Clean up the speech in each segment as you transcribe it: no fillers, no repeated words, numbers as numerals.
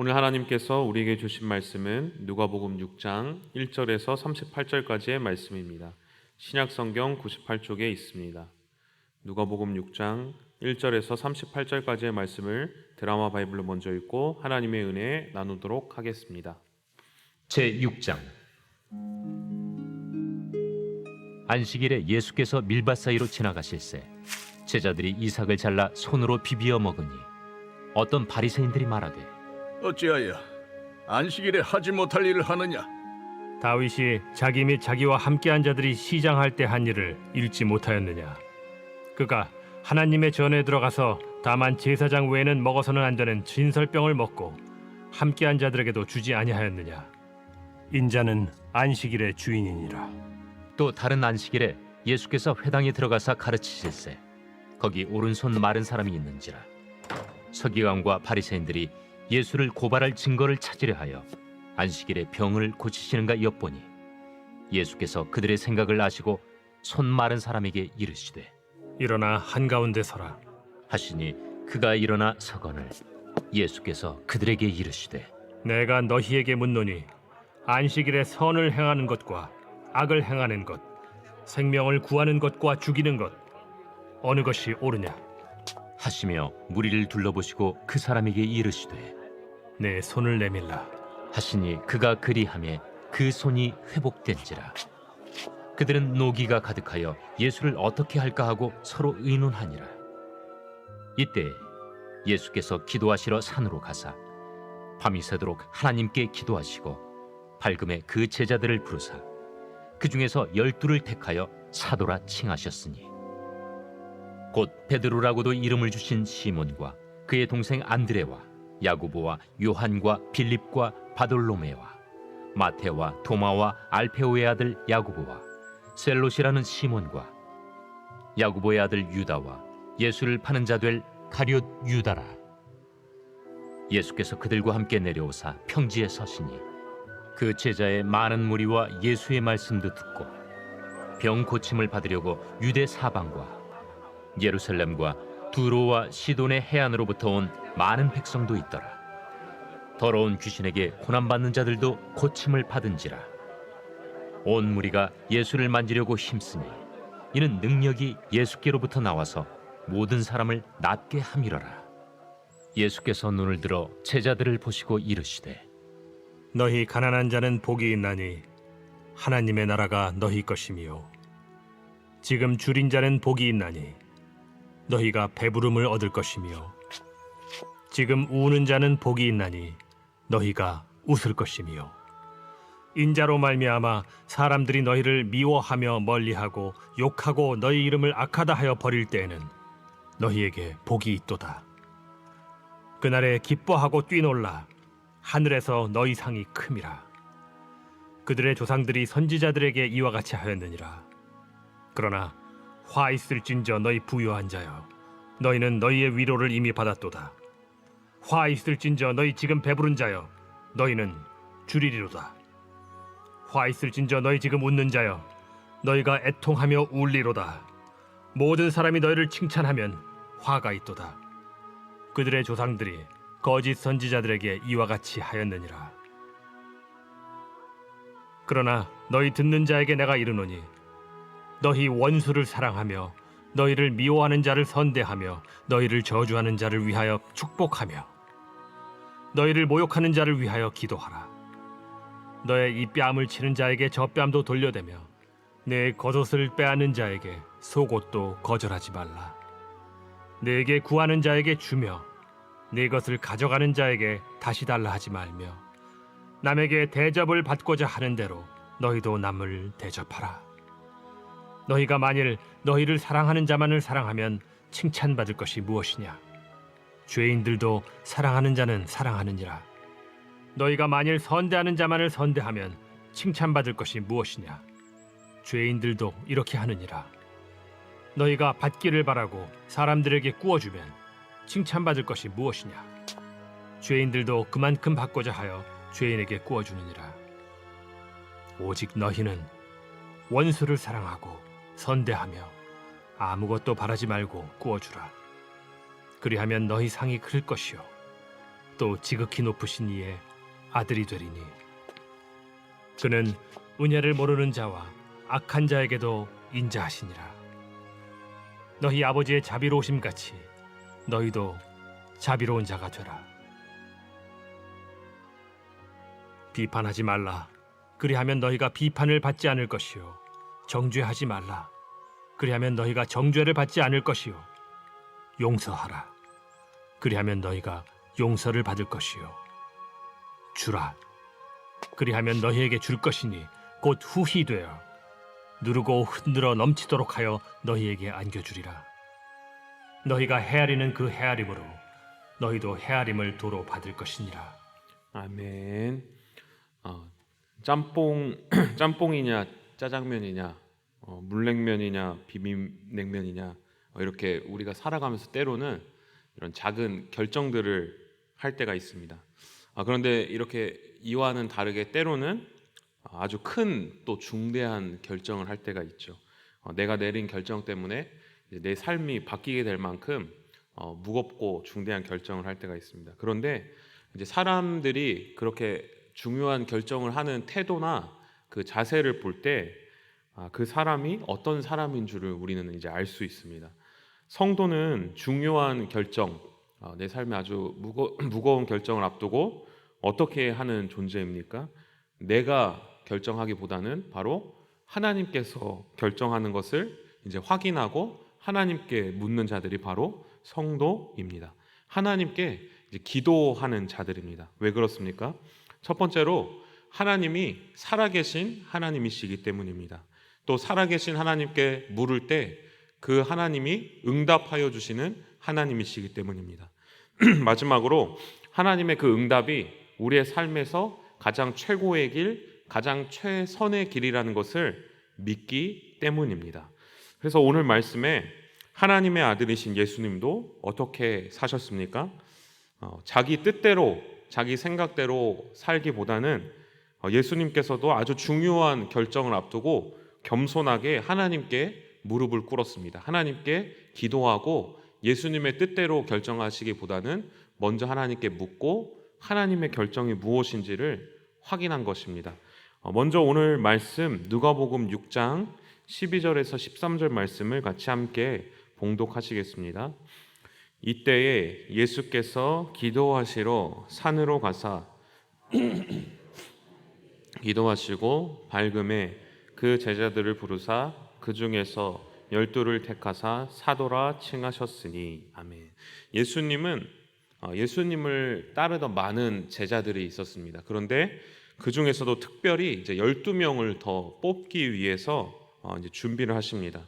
오늘 하나님께서 우리에게 주신 말씀은 누가복음 6장 1절에서 38절까지의 말씀입니다. 신약성경 98쪽에 있습니다. 누가복음 6장 1절에서 38절까지의 말씀을 드라마 바이블로 먼저 읽고 하나님의 은혜 나누도록 하겠습니다. 제6장. 안식일에 예수께서 밀밭 사이로 지나가실새 제자들이 이삭을 잘라 손으로 비비어 먹으니 어떤 바리새인들이 말하되 어찌하여 안식일에 하지 못할 일을 하느냐? 다윗이 자기 및 자기와 함께한 자들이 시장할 때 한 일을 읽지 못하였느냐? 그가 하나님의 전에 들어가서 다만 제사장 외에는 먹어서는 안 되는 진설병을 먹고 함께한 자들에게도 주지 아니하였느냐? 인자는 안식일의 주인이니라. 또 다른 안식일에 예수께서 회당에 들어가사 가르치실새 거기 오른손 마른 사람이 있는지라. 서기관과 바리새인들이 예수를 고발할 증거를 찾으려 하여 안식일에 병을 고치시는가 엿보니 예수께서 그들의 생각을 아시고 손 마른 사람에게 이르시되 일어나 한가운데 서라. 하시니 그가 일어나 서거늘 예수께서 그들에게 이르시되 내가 너희에게 묻노니 안식일에 선을 행하는 것과 악을 행하는 것, 생명을 구하는 것과 죽이는 것 어느 것이 옳으냐? 하시며 무리를 둘러보시고 그 사람에게 이르시되 내 손을 내밀라. 하시니 그가 그리하매 그 손이 회복된지라. 그들은 노기가 가득하여 예수를 어떻게 할까 하고 서로 의논하니라. 이때 예수께서 기도하시러 산으로 가사 밤이 새도록 하나님께 기도하시고 밝음에 그 제자들을 부르사 그 중에서 12를 택하여 사도라 칭하셨으니 곧 베드로라고도 이름을 주신 시몬과 그의 동생 안드레와 야고보와 요한과 빌립과 바돌로메와 마테와 도마와 알페오의 아들 야고보와 셀롯이라는 시몬과 야고보의 아들 유다와 예수를 파는 자 될 가룟 유다라. 예수께서 그들과 함께 내려오사 평지에 서시니 그 제자의 많은 무리와 예수의 말씀도 듣고 병 고침을 받으려고 유대 사방과 예루살렘과 두로와 시돈의 해안으로부터 온 많은 백성도 있더라. 더러운 귀신에게 고난받는 자들도 고침을 받은지라. 온 무리가 예수를 만지려고 힘쓰니 이는 능력이 예수께로부터 나와서 모든 사람을 낫게 함이러라. 예수께서 눈을 들어 제자들을 보시고 이르시되 너희 가난한 자는 복이 있나니 하나님의 나라가 너희 것이미요. 지금 줄인 자는 복이 있나니 너희가 배부름을 얻을 것이며 지금 우는 자는 복이 있나니 너희가 웃을 것이며 인자로 말미암아 사람들이 너희를 미워하며 멀리하고 욕하고 너희 이름을 악하다 하여 버릴 때에는 너희에게 복이 있도다. 그날에 기뻐하고 뛰놀라. 하늘에서 너희 상이 큼이라. 그들의 조상들이 선지자들에게 이와 같이 하였느니라. 그러나 화 있을진저 너희 부요한 자여, 너희는 너희의 위로를 이미 받았도다. 화 있을진저 너희 지금 배부른 자여, 너희는 줄이리로다. 화 있을진저 너희 지금 웃는 자여, 너희가 애통하며 울리로다. 모든 사람이 너희를 칭찬하면 화가 있도다. 그들의 조상들이 거짓 선지자들에게 이와 같이 하였느니라. 그러나 너희 듣는 자에게 내가 이르노니 너희 원수를 사랑하며 너희를 미워하는 자를 선대하며 너희를 저주하는 자를 위하여 축복하며 너희를 모욕하는 자를 위하여 기도하라. 너의 이 뺨을 치는 자에게 저 뺨도 돌려대며 내 겉옷을 빼앗는 자에게 속옷도 거절하지 말라. 내게 구하는 자에게 주며 네 것을 가져가는 자에게 다시 달라 하지 말며 남에게 대접을 받고자 하는 대로 너희도 남을 대접하라. 너희가 만일 너희를 사랑하는 자만을 사랑하면 칭찬받을 것이 무엇이냐? 죄인들도 사랑하는 자는 사랑하느니라. 너희가 만일 선대하는 자만을 선대하면 칭찬받을 것이 무엇이냐? 죄인들도 이렇게 하느니라. 너희가 받기를 바라고 사람들에게 구워주면 칭찬받을 것이 무엇이냐? 죄인들도 그만큼 받고자 하여 죄인에게 구워주느니라. 오직 너희는 원수를 사랑하고 선대하며 아무것도 바라지 말고 구워주라. 그리하면 너희 상이 클 것이요 또 지극히 높으신 이의 아들이 되리니 그는 은혜를 모르는 자와 악한 자에게도 인자하시니라. 너희 아버지의 자비로우심 같이 너희도 자비로운 자가 되라. 비판하지 말라. 그리하면 너희가 비판을 받지 않을 것이요. 정죄하지 말라. 그리하면 너희가 정죄를 받지 않을 것이요. 용서하라. 그리하면 너희가 용서를 받을 것이요. 주라. 그리하면 너희에게 줄 것이니 곧 후히 되어 누르고 흔들어 넘치도록 하여 너희에게 안겨주리라. 너희가 헤아리는 그 헤아림으로 너희도 헤아림을 도로 받을 것이니라. 아멘. 짬뽕이냐 짜장면이냐 물냉면이냐 비빔냉면이냐 이렇게 우리가 살아가면서 때로는 이런 작은 결정들을 할 때가 있습니다. 그런데 이렇게 이와는 다르게 때로는 아주 큰 또 중대한 결정을 할 때가 있죠. 내가 내린 결정 때문에 이제 내 삶이 바뀌게 될 만큼 무겁고 중대한 결정을 할 때가 있습니다. 그런데 이제 사람들이 그렇게 중요한 결정을 하는 태도나 그 자세를 볼 때 그 사람이 어떤 사람인 줄을 우리는 이제 알 수 있습니다. 성도는 중요한 결정, 내 삶에 아주 무거운 결정을 앞두고 어떻게 하는 존재입니까? 내가 결정하기보다는 바로 하나님께서 결정하는 것을 이제 확인하고 하나님께 묻는 자들이 바로 성도입니다. 하나님께 이제 기도하는 자들입니다. 왜 그렇습니까? 첫 번째로 하나님이 살아계신 하나님이시기 때문입니다. 또 살아계신 하나님께 물을 때 그 하나님이 응답하여 주시는 하나님이시기 때문입니다. 마지막으로 하나님의 그 응답이 우리의 삶에서 가장 최고의 길, 가장 최선의 길이라는 것을 믿기 때문입니다. 그래서 오늘 말씀에 하나님의 아들이신 예수님도 어떻게 사셨습니까? 자기 뜻대로, 자기 생각대로 살기보다는 예수님께서도 아주 중요한 결정을 앞두고 겸손하게 하나님께 무릎을 꿇었습니다. 하나님께 기도하고 예수님의 뜻대로 결정하시기보다는 먼저 하나님께 묻고 하나님의 결정이 무엇인지를 확인한 것입니다. 먼저 오늘 말씀 누가복음 6장 12절에서 13절 말씀을 같이 함께 봉독하시겠습니다. 이때에 예수께서 기도하시러 산으로 가사 기도하시고 밝음에 그 제자들을 부르사 그 중에서 12를 택하사 사도라 칭하셨으니. 아멘. 예수님을 따르던 많은 제자들이 있었습니다. 그런데 그 중에서도 특별히 이제 12명을 더 뽑기 위해서 이제 준비를 하십니다.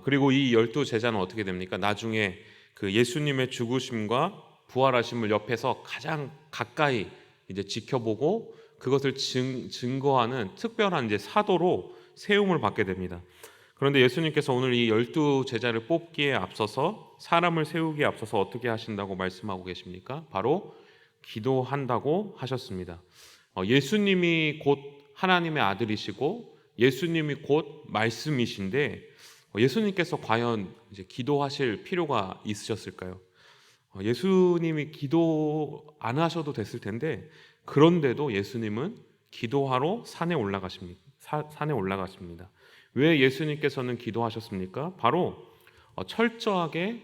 그리고 이 12 제자는 어떻게 됩니까? 나중에 그 예수님의 죽으심과 부활하심을 옆에서 가장 가까이 이제 지켜보고 그것을 증거하는 특별한 이제 사도로 세움을 받게 됩니다. 그런데 예수님께서 오늘 이 12 제자를 뽑기에 앞서서 사람을 세우기에 앞서서 어떻게 하신다고 말씀하고 계십니까? 바로 기도한다고 하셨습니다. 예수님이 곧 하나님의 아들이시고 예수님이 곧 말씀이신데 예수님께서 과연 이제 기도하실 필요가 있으셨을까요? 예수님이 기도 안 하셔도 됐을 텐데 그런데도 예수님은 기도하러 산에 올라가십니다. 왜 예수님께서는 기도하셨습니까? 바로 철저하게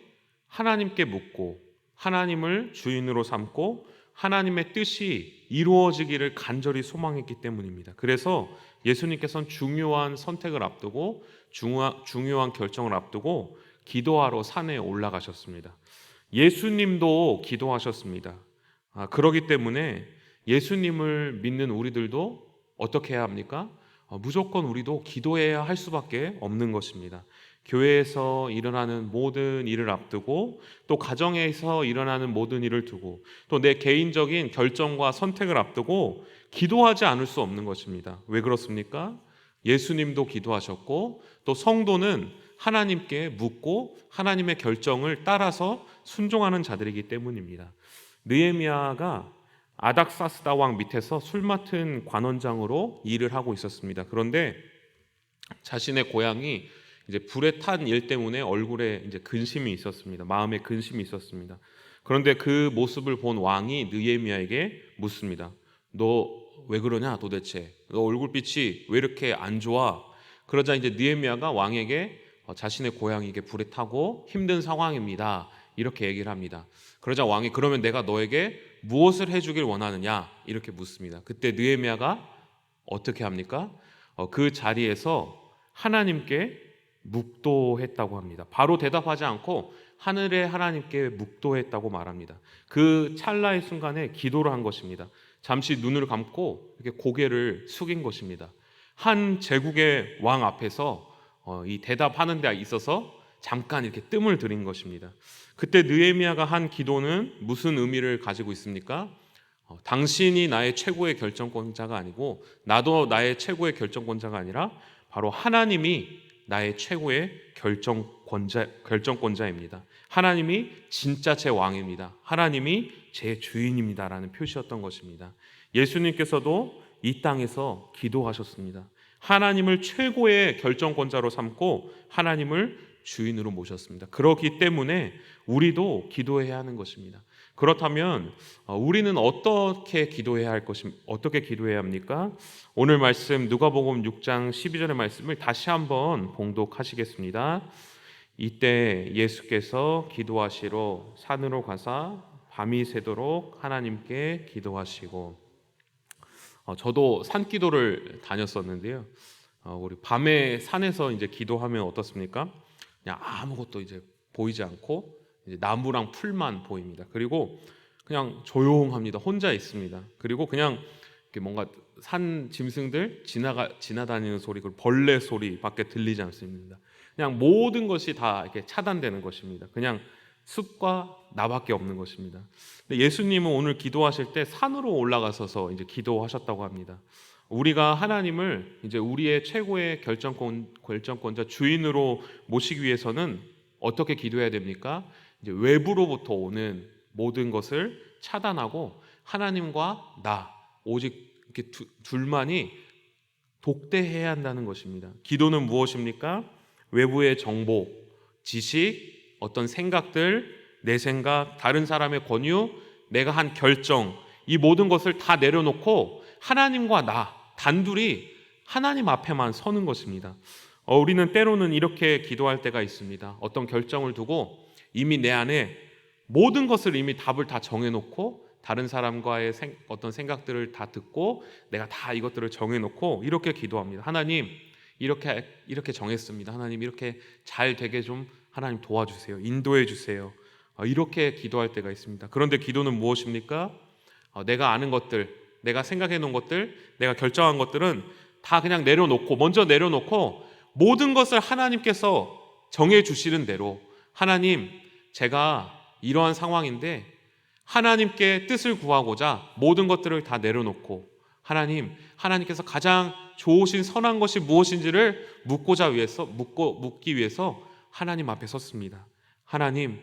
하나님께 묻고 하나님을 주인으로 삼고 하나님의 뜻이 이루어지기를 간절히 소망했기 때문입니다. 그래서 예수님께서는 중요한 선택을 앞두고 중요한 결정을 앞두고 기도하러 산에 올라가셨습니다. 예수님도 기도하셨습니다. 그렇기 때문에 예수님을 믿는 우리들도 어떻게 해야 합니까? 무조건 우리도 기도해야 할 수밖에 없는 것입니다. 교회에서 일어나는 모든 일을 앞두고 또 가정에서 일어나는 모든 일을 두고 또 내 개인적인 결정과 선택을 앞두고 기도하지 않을 수 없는 것입니다. 왜 그렇습니까? 예수님도 기도하셨고 또 성도는 하나님께 묻고 하나님의 결정을 따라서 순종하는 자들이기 때문입니다. 느헤미야가 아닥사스다 왕 밑에서 술 맡은 관원장으로 일을 하고 있었습니다. 그런데 자신의 고향이 이제 불에 탄 일 때문에 얼굴에 이제 근심이 있었습니다. 마음에 근심이 있었습니다. 그런데 그 모습을 본 왕이 느헤미야에게 묻습니다. 너 왜 그러냐 도대체? 너 얼굴빛이 왜 이렇게 안 좋아? 그러자 이제 느헤미야가 왕에게 자신의 고향이 불에 타고 힘든 상황입니다. 이렇게 얘기를 합니다. 그러자 왕이 그러면 내가 너에게 무엇을 해주길 원하느냐? 이렇게 묻습니다. 그때 느헤미야가 어떻게 합니까? 그 자리에서 하나님께 묵도했다고 합니다. 바로 대답하지 않고 하늘의 하나님께 묵도했다고 말합니다. 그 찰나의 순간에 기도를 한 것입니다. 잠시 눈을 감고 이렇게 고개를 숙인 것입니다. 한 제국의 왕 앞에서 이 대답하는 데 있어서 잠깐 이렇게 뜸을 들인 것입니다. 그때 느헤미야가 한 기도는 무슨 의미를 가지고 있습니까? 당신이 나의 최고의 결정권자가 아니고 나도 나의 최고의 결정권자가 아니라 바로 하나님이 나의 최고의 결정권자입니다. 하나님이 진짜 제 왕입니다. 하나님이 제 주인입니다라는 표시였던 것입니다. 예수님께서도 이 땅에서 기도하셨습니다. 하나님을 최고의 결정권자로 삼고 하나님을 주인으로 모셨습니다. 그렇기 때문에 우리도 기도해야 하는 것입니다. 그렇다면 우리는 어떻게 기도해야 합니까? 오늘 말씀 누가복음 6장 12절의 말씀을 다시 한번 봉독하시겠습니다. 이때 예수께서 기도하시러 산으로 가사 밤이 새도록 하나님께 기도하시고, 저도 산기도를 다녔었는데요. 우리 밤에 산에서 이제 기도하면 어떻습니까? 그냥 아무것도 이제 보이지 않고 이제 나무랑 풀만 보입니다. 그리고 그냥 조용합니다. 혼자 있습니다. 그리고 그냥 이렇게 뭔가 산 짐승들 지나다니는 소리, 그리고 벌레 소리밖에 들리지 않습니다. 그냥 모든 것이 다 이렇게 차단되는 것입니다. 그냥 숲과 나밖에 없는 것입니다. 근데 예수님은 오늘 기도하실 때 산으로 올라가셔서 이제 기도하셨다고 합니다. 우리가 하나님을 이제 우리의 최고의 결정권자 주인으로 모시기 위해서는 어떻게 기도해야 됩니까? 이제 외부로부터 오는 모든 것을 차단하고 하나님과 나 오직 이렇게 둘만이 독대해야 한다는 것입니다. 기도는 무엇입니까? 외부의 정보, 지식, 어떤 생각들, 내 생각, 다른 사람의 권유, 내가 한 결정, 이 모든 것을 다 내려놓고 하나님과 나 단둘이 하나님 앞에만 서는 것입니다. 우리는 때로는 이렇게 기도할 때가 있습니다. 어떤 결정을 두고 이미 내 안에 모든 것을 이미 답을 다 정해놓고 다른 사람과의 어떤 생각들을 다 듣고 내가 다 이것들을 정해놓고 이렇게 기도합니다. 하나님 이렇게 정했습니다. 하나님 이렇게 잘 되게 좀 하나님 도와주세요. 인도해 주세요. 이렇게 기도할 때가 있습니다. 그런데 기도는 무엇입니까? 내가 아는 것들, 내가 생각해 놓은 것들, 내가 결정한 것들은 다 그냥 먼저 내려놓고 모든 것을 하나님께서 정해 주시는 대로, 하나님 제가 이러한 상황인데 하나님께 뜻을 구하고자 모든 것들을 다 내려놓고 하나님께서 가장 좋으신 선한 것이 무엇인지를 묻기 위해서 하나님 앞에 섰습니다. 하나님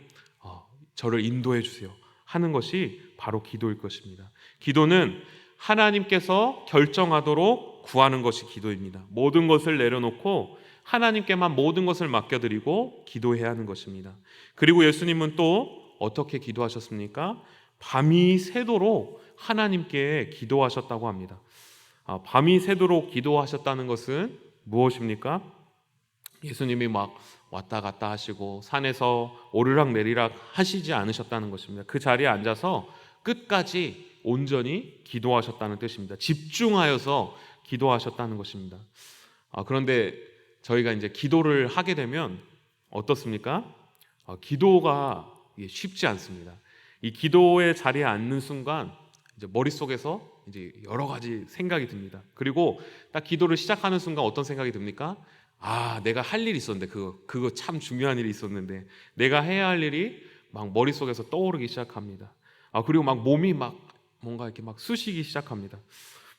저를 인도해 주세요 하는 것이 바로 기도일 것입니다. 기도는 하나님께서 결정하도록 구하는 것이 기도입니다. 모든 것을 내려놓고 하나님께만 모든 것을 맡겨드리고 기도해야 하는 것입니다. 그리고 예수님은 또 어떻게 기도하셨습니까? 밤이 새도록 하나님께 기도하셨다고 합니다. 밤이 새도록 기도하셨다는 것은 무엇입니까? 예수님이 막 왔다 갔다 하시고 산에서 오르락 내리락 하시지 않으셨다는 것입니다. 그 자리에 앉아서 끝까지 온전히 기도하셨다는 뜻입니다. 집중하여서 기도하셨다는 것입니다. 그런데 저희가 이제 기도를 하게 되면 어떻습니까? 기도가 쉽지 않습니다. 이 기도의 자리에 앉는 순간 이제 머릿속에서 이제 여러 가지 생각이 듭니다. 그리고 딱 기도를 시작하는 순간 어떤 생각이 듭니까? 내가 할 일이 있었는데 그거 참 중요한 일이 있었는데 내가 해야 할 일이 막 머릿속에서 떠오르기 시작합니다. 그리고 막 몸이 막 뭔가 이렇게 막 쑤시기 시작합니다.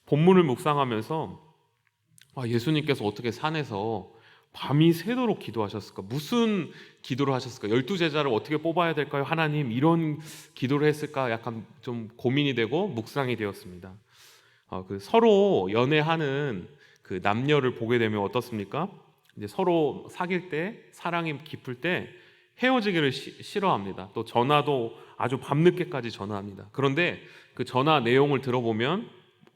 본문을 묵상하면서 예수님께서 어떻게 산에서 밤이 새도록 기도하셨을까? 무슨 기도를 하셨을까? 12제자를 어떻게 뽑아야 될까요? 하나님 이런 기도를 했을까? 약간 좀 고민이 되고 묵상이 되었습니다. 서로 연애하는 그 남녀를 보게 되면 어떻습니까? 이제 서로 사귈 때, 사랑이 깊을 때 헤어지기를 싫어합니다. 또 전화도 아주 밤늦게까지 전화합니다. 그런데 그 전화 내용을 들어보면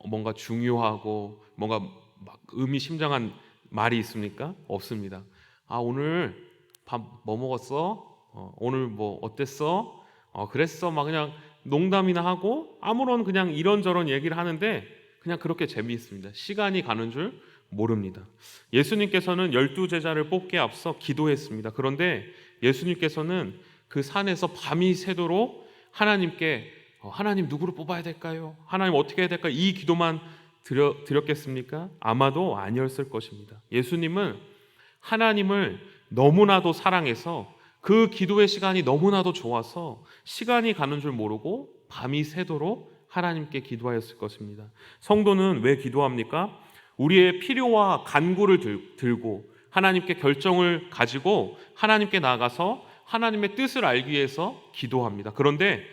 뭔가 중요하고 뭔가 막 의미심장한 말이 있습니까? 없습니다. 아, 오늘 밥 뭐 먹었어? 오늘 뭐 어땠어? 그랬어? 막 그냥 농담이나 하고 아무런 그냥 이런저런 얘기를 하는데 그냥 그렇게 재미있습니다. 시간이 가는 줄 모릅니다. 예수님께서는 12제자를 뽑기에 앞서 기도했습니다. 그런데 예수님께서는 그 산에서 밤이 새도록 하나님께 하나님 누구를 뽑아야 될까요? 하나님 어떻게 해야 될까요? 이 기도만 드렸겠습니까? 아마도 아니었을 것입니다. 예수님은 하나님을 너무나도 사랑해서 그 기도의 시간이 너무나도 좋아서 시간이 가는 줄 모르고 밤이 새도록 하나님께 기도하였을 것입니다. 성도는 왜 기도합니까? 우리의 필요와 간구를 들고 하나님께 결정을 가지고 하나님께 나아가서 하나님의 뜻을 알기 위해서 기도합니다. 그런데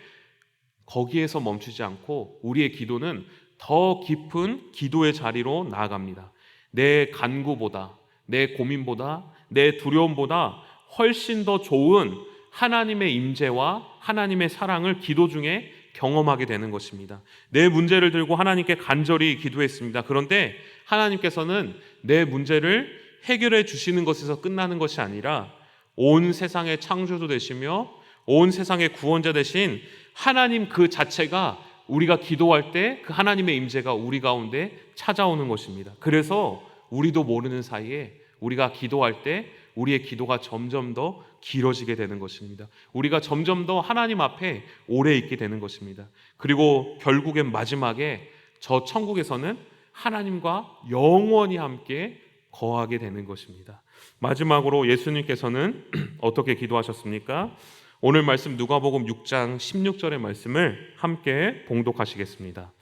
거기에서 멈추지 않고 우리의 기도는 더 깊은 기도의 자리로 나아갑니다. 내 간구보다, 내 고민보다, 내 두려움보다 훨씬 더 좋은 하나님의 임재와 하나님의 사랑을 기도 중에 경험하게 되는 것입니다. 내 문제를 들고 하나님께 간절히 기도했습니다. 그런데 하나님께서는 내 문제를 해결해 주시는 것에서 끝나는 것이 아니라 온 세상의 창조주 되시며 온 세상의 구원자 되신 하나님 그 자체가 우리가 기도할 때 그 하나님의 임재가 우리 가운데 찾아오는 것입니다. 그래서 우리도 모르는 사이에 우리가 기도할 때 우리의 기도가 점점 더 길어지게 되는 것입니다. 우리가 점점 더 하나님 앞에 오래 있게 되는 것입니다. 그리고 결국엔 마지막에 저 천국에서는 하나님과 영원히 함께 거하게 되는 것입니다. 마지막으로 예수님께서는 어떻게 기도하셨습니까? 오늘 말씀 누가복음 6장 16절의 말씀을 함께 봉독하시겠습니다.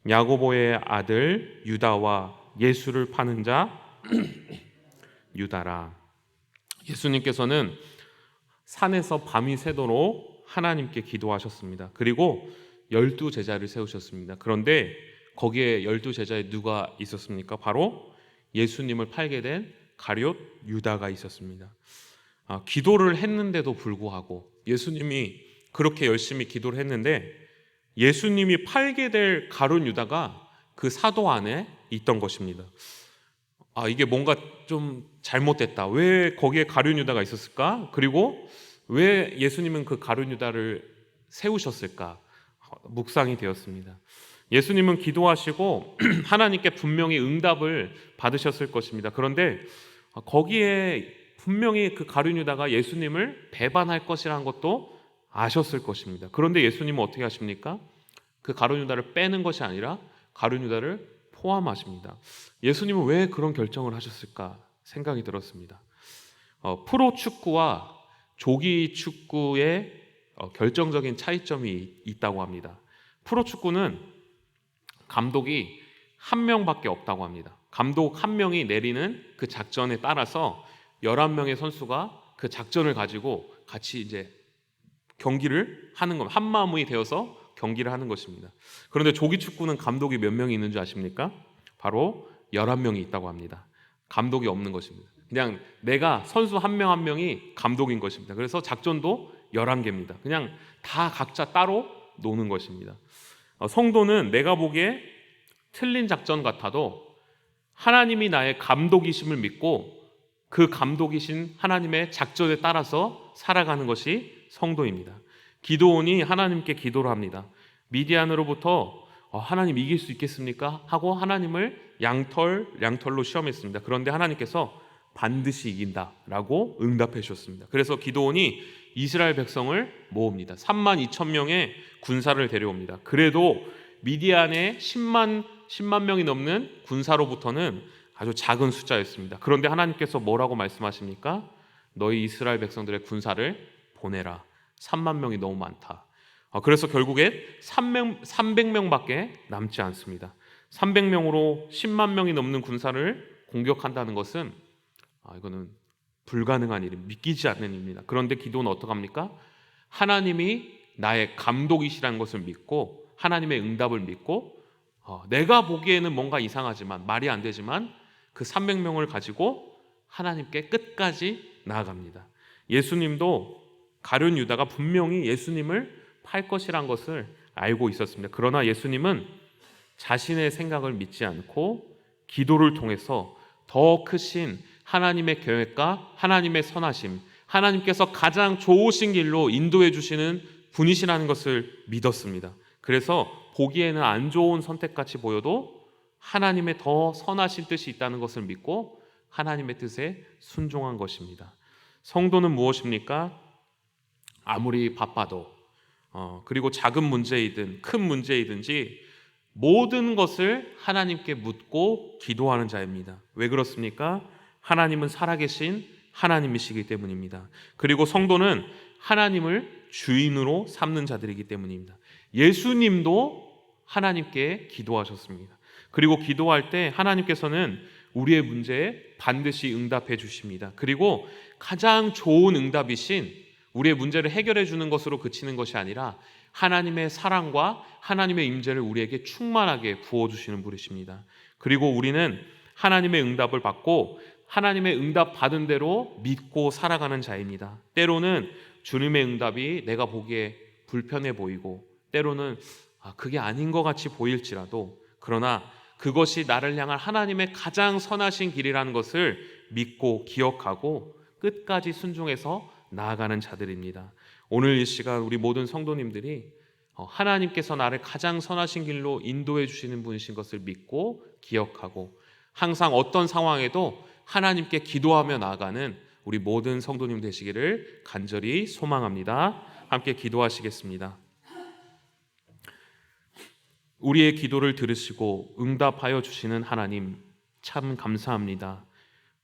야고보의 아들 유다와 예수를 파는 자 유다라. 예수님께서는 산에서 밤이 새도록 하나님께 기도하셨습니다. 그리고 12제자를 세우셨습니다. 그런데 거기에 12제자에 누가 있었습니까? 바로 예수님을 팔게 된 가룟 유다가 있었습니다. 기도를 했는데도 불구하고 예수님이 그렇게 열심히 기도를 했는데 예수님이 팔게 될 가룟 유다가 그 사도 안에 있던 것입니다. 이게 뭔가 좀 잘못됐다. 왜 거기에 가룟 유다가 있었을까? 그리고 왜 예수님은 그 가룟 유다를 세우셨을까? 묵상이 되었습니다. 예수님은 기도하시고 하나님께 분명히 응답을 받으셨을 것입니다. 그런데 거기에 분명히 그 가룟 유다가 예수님을 배반할 것이라는 것도 아셨을 것입니다. 그런데 예수님은 어떻게 하십니까? 그 가룟 유다를 빼는 것이 아니라 가룟 유다를 포함하십니다. 예수님은 왜 그런 결정을 하셨을까 생각이 들었습니다. 프로축구와 조기 축구의 결정적인 차이점이 있다고 합니다. 프로축구는 감독이 한 명밖에 없다고 합니다. 감독 한 명이 내리는 그 작전에 따라서 11명의 선수가 그 작전을 가지고 같이 이제 경기를 하는 겁니다. 한 마음이 되어서 경기를 하는 것입니다. 그런데 조기 축구는 감독이 몇 명이 있는 줄 아십니까? 바로 11명이 있다고 합니다. 감독이 없는 것입니다. 그냥 내가 선수 한 명 한 명이 감독인 것입니다. 그래서 작전도 11개입니다. 그냥 다 각자 따로 노는 것입니다. 성도는 내가 보기에 틀린 작전 같아도 하나님이 나의 감독이심을 믿고 그 감독이신 하나님의 작전에 따라서 살아가는 것이 성도입니다. 기드온이 하나님께 기도를 합니다. 미디안으로부터 하나님 이길 수 있겠습니까? 하고 하나님을 양털로 시험했습니다. 그런데 하나님께서 반드시 이긴다라고 응답해 주셨습니다. 그래서 기드온이 이스라엘 백성을 모읍니다. 32,000명의 군사를 데려옵니다. 그래도 미디안의 10만 명이 넘는 군사로부터는 아주 작은 숫자였습니다. 그런데 하나님께서 뭐라고 말씀하십니까? 너희 이스라엘 백성들의 군사를 보내라. 3만 명이 너무 많다. 그래서 결국에 300명밖에 남지 않습니다. 300명으로 10만 명이 넘는 군사를 공격한다는 것은 이거는 불가능한 일입니다. 믿기지 않는 일입니다. 그런데 기도는 어떡합니까? 하나님이 나의 감독이시라는 것을 믿고 하나님의 응답을 믿고 내가 보기에는 뭔가 이상하지만 말이 안 되지만 그 300명을 가지고 하나님께 끝까지 나아갑니다. 예수님도 가룟 유다가 분명히 예수님을 팔 것이란 것을 알고 있었습니다. 그러나 예수님은 자신의 생각을 믿지 않고 기도를 통해서 더 크신 하나님의 계획과 하나님의 선하심, 하나님께서 가장 좋으신 길로 인도해 주시는 분이시라는 것을 믿었습니다. 그래서 보기에는 안 좋은 선택같이 보여도 하나님의 더 선하신 뜻이 있다는 것을 믿고 하나님의 뜻에 순종한 것입니다. 성도는 무엇입니까? 아무리 바빠도 그리고 작은 문제이든 큰 문제이든지 모든 것을 하나님께 묻고 기도하는 자입니다. 왜 그렇습니까? 하나님은 살아계신 하나님이시기 때문입니다. 그리고 성도는 하나님을 주인으로 삼는 자들이기 때문입니다. 예수님도 하나님께 기도하셨습니다. 그리고 기도할 때 하나님께서는 우리의 문제에 반드시 응답해 주십니다. 그리고 가장 좋은 응답이신 우리의 문제를 해결해 주는 것으로 그치는 것이 아니라 하나님의 사랑과 하나님의 임재를 우리에게 충만하게 부어주시는 분이십니다. 그리고 우리는 하나님의 응답을 받고 하나님의 응답 받은 대로 믿고 살아가는 자입니다. 때로는 주님의 응답이 내가 보기에 불편해 보이고 때로는 그게 아닌 것 같이 보일지라도 그러나 그것이 나를 향한 하나님의 가장 선하신 길이라는 것을 믿고 기억하고 끝까지 순종해서 나아가는 자들입니다. 오늘 이 시간 우리 모든 성도님들이 하나님께서 나를 가장 선하신 길로 인도해 주시는 분이신 것을 믿고 기억하고 항상 어떤 상황에도 하나님께 기도하며 나아가는 우리 모든 성도님 되시기를 간절히 소망합니다. 함께 기도하시겠습니다. 우리의 기도를 들으시고 응답하여 주시는 하나님 참 감사합니다.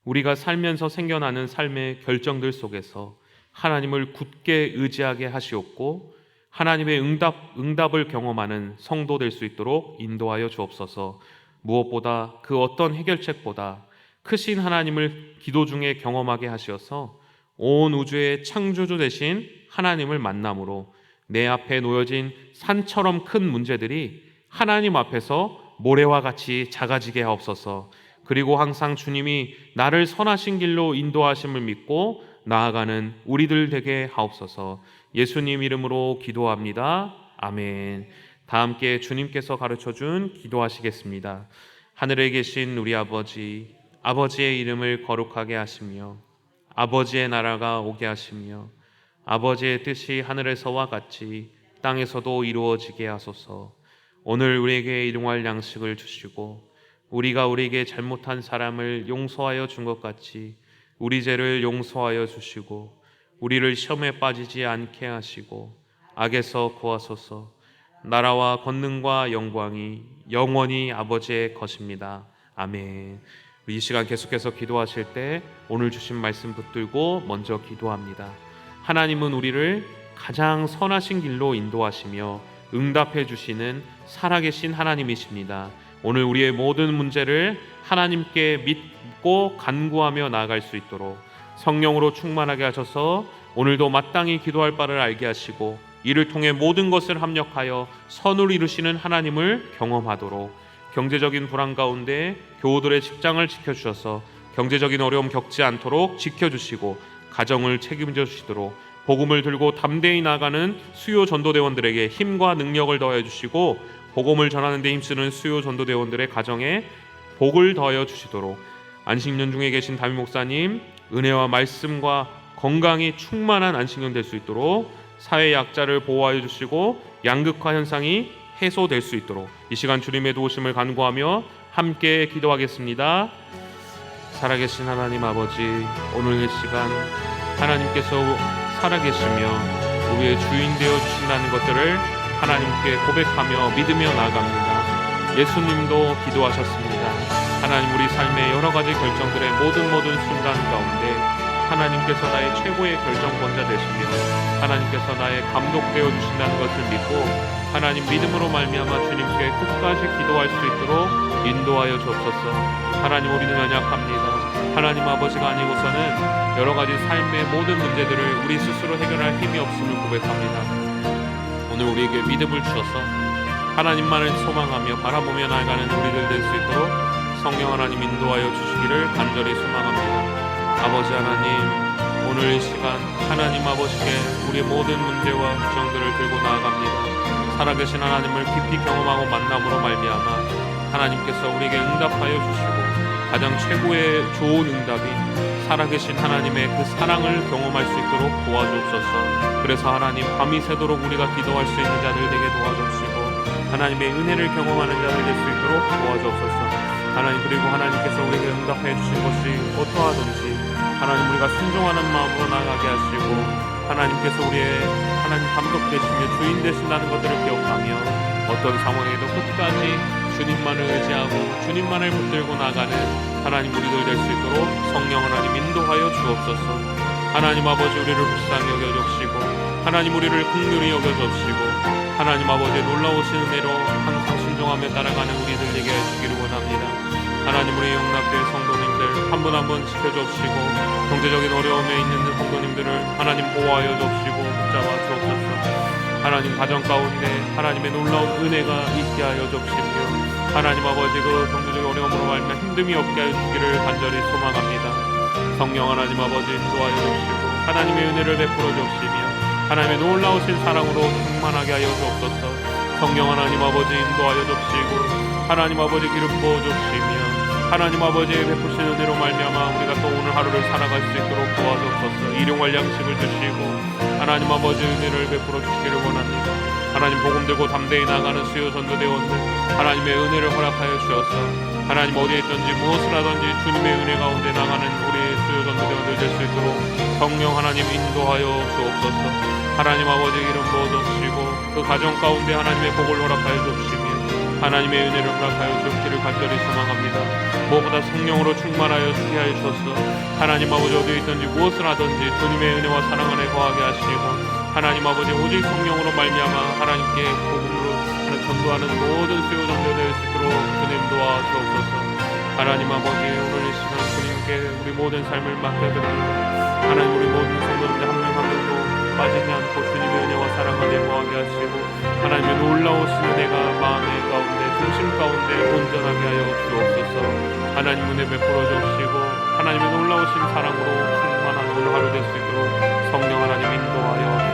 우리가 살면서 생겨나는 삶의 결정들 속에서 하나님을 굳게 의지하게 하시옵고 하나님의 응답을 경험하는 성도 될 수 있도록 인도하여 주옵소서. 무엇보다 그 어떤 해결책보다 크신 하나님을 기도 중에 경험하게 하셔서 온 우주의 창조주 되신 하나님을 만남으로 내 앞에 놓여진 산처럼 큰 문제들이 하나님 앞에서 모래와 같이 작아지게 하옵소서. 그리고 항상 주님이 나를 선하신 길로 인도하심을 믿고 나아가는 우리들 되게 하옵소서. 예수님 이름으로 기도합니다. 아멘. 다 함께 주님께서 가르쳐준 기도하시겠습니다. 하늘에 계신 우리 아버지, 아버지의 이름을 거룩하게 하시며 아버지의 나라가 오게 하시며 아버지의 뜻이 하늘에서와 같이 땅에서도 이루어지게 하소서. 오늘 우리에게 일용할 양식을 주시고 우리가 우리에게 잘못한 사람을 용서하여 준 것 같이 우리 죄를 용서하여 주시고 우리를 시험에 빠지지 않게 하시고 악에서 구하소서. 나라와 권능과 영광이 영원히 아버지의 것입니다. 아멘. 이 시간 계속해서 기도하실 때 오늘 주신 말씀 붙들고 먼저 기도합니다. 하나님은 우리를 가장 선하신 길로 인도하시며 응답해 주시는 살아계신 하나님이십니다. 오늘 우리의 모든 문제를 하나님께 믿고 간구하며 나아갈 수 있도록 성령으로 충만하게 하셔서 오늘도 마땅히 기도할 바를 알게 하시고 이를 통해 모든 것을 합력하여 선을 이루시는 하나님을 경험하도록 경제적인 불안 가운데 교우들의 직장을 지켜주셔서 경제적인 어려움 겪지 않도록 지켜주시고 가정을 책임져 주시도록 복음을 들고 담대히 나아가는 수요 전도대원들에게 힘과 능력을 더해 주시고 복음을 전하는 데 힘쓰는 수요 전도대원들의 가정에 복을 더하여 주시도록 안식년 중에 계신 담임 목사님 은혜와 말씀과 건강이 충만한 안식년 될 수 있도록 사회 약자를 보호하여 주시고 양극화 현상이 해소될 수 있도록 이 시간 주님의 도우심을 간구하며 함께 기도하겠습니다. 살아계신 하나님 아버지, 오늘 이 시간 하나님께서 살아계시며 우리의 주인 되어 주신다는 것들을 하나님께 고백하며 믿으며 나아갑니다. 예수님도 기도하셨습니다. 하나님 우리 삶의 여러 가지 결정들의 모든 순간 가운데 하나님께서 나의 최고의 결정권자 되시며 하나님께서 나의 감독되어 주신다는 것을 믿고 하나님 믿음으로 말미암아 주님께 끝까지 기도할 수 있도록 인도하여 주옵소서. 하나님 우리는 연약합니다. 하나님 아버지가 아니고서는 여러 가지 삶의 모든 문제들을 우리 스스로 해결할 힘이 없음을 고백합니다. 오늘 우리에게 믿음을 주셔서 하나님만을 소망하며 바라보며 나아가는 우리들 될 수 있도록 성령 하나님 인도하여 주시기를 간절히 소망합니다. 아버지 하나님, 오늘 이 시간 하나님 아버지께 우리의 모든 문제와 걱정들을 들고 나아갑니다. 살아계신 하나님을 깊이 경험하고 만남으로 말미암아 하나님께서 우리에게 응답하여 주시고 가장 최고의 좋은 응답이 살아계신 하나님의 그 사랑을 경험할 수 있도록 도와주옵소서. 그래서 하나님 밤이 새도록 우리가 기도할 수 있는 자들 되게 도와주시고 하나님의 은혜를 경험하는 자들 될 수 있도록 도와주옵소서. 하나님, 그리고 하나님께서 우리에게 응답해 주신 것이 어떠하든지 하나님 우리가 순종하는 마음으로 나아가게 하시고 하나님께서 우리의 하나님 감독 되시며 주인 되신다는 것들을 기억하며 어떤 상황에도 끝까지 주님만을 의지하고 주님만을 붙들고 나가는 하나님 우리들 될 수 있도록 성령 하나님 인도하여 주옵소서. 하나님 아버지, 우리를 불쌍히 여겨 주시고 하나님 우리를 긍휼히 여겨 주시고 하나님 아버지의 놀라우신 은혜로 항상 순종하며 따라가는 우리들 되게 해주기를 원합니다. 하나님, 우리 영락교회 성도님들 한 분 한 분 지켜주시고 경제적인 어려움에 있는 성도님들을 하나님 보호하여 주시고 붙잡아 주옵소서. 하나님 가정 가운데 하나님의 놀라운 은혜가 있게 하여 주시며 하나님 아버지 그 경제적 어려움으로 말미암아 힘듦이 없게 하여 주기를 간절히 소망합니다. 성령 하나님 아버지 인도하여 주시고 하나님의 은혜를 베풀어 주시며 하나님의 놀라우신 사랑으로 충만하게 하여 주옵소서. 성령 하나님 아버지 인도하여 주시고 하나님 아버지 기름 부어 주시며 하나님 아버지의 베푸신 은혜로 말미암아 우리가 또 오늘 하루를 살아갈 수 있도록 도와주옵소서. 일용할 양식을 주시고 하나님 아버지 은혜를 베풀어 주시기를 원합니다. 하나님 복음 들고 담대히 나가는 수요 전도대원들 하나님의 은혜를 허락하여 주셔서 하나님 어디에 있든지 무엇을 하든지 주님의 은혜 가운데 나가는 우리 수요 전도대원들 될 수 있도록 성령 하나님 인도하여 주옵소서. 하나님 아버지 기름 부어 주시고 그 가정 가운데 하나님의 복을 허락하여 주시며 하나님의 은혜를 허락하여 주시기를 간절히 소망합니다. 무엇보다 성령으로 충만하여 주게 하여 주셔서 하나님 아버지 어디에 있든지 무엇을 하든지 주님의 은혜와 사랑 안에 거하게 하시고 하나님 아버지 오직 성령으로 말미암아 하나님께 복음으로 전도하는 모든 수요 전도될 수 있도록 주님 도와주옵소서. 하나님 아버지, 오늘 이 시간 주님께 우리 모든 삶을 맡겨드립니다. 하나님, 우리 모든 성도들 한 명 한 명도 빠지지 않고 주님의 은혜와 사랑 안에 거하게 하시고 하나님의 놀라우신 은혜가 마음의 가운데 중심 가운데 온전하게 하여 주옵소서. 하나님 은혜 베풀어 주시고 하나님의 놀라우신 사랑으로 충만한 오늘 하루 될 수 있도록 성령 하나님 인도하여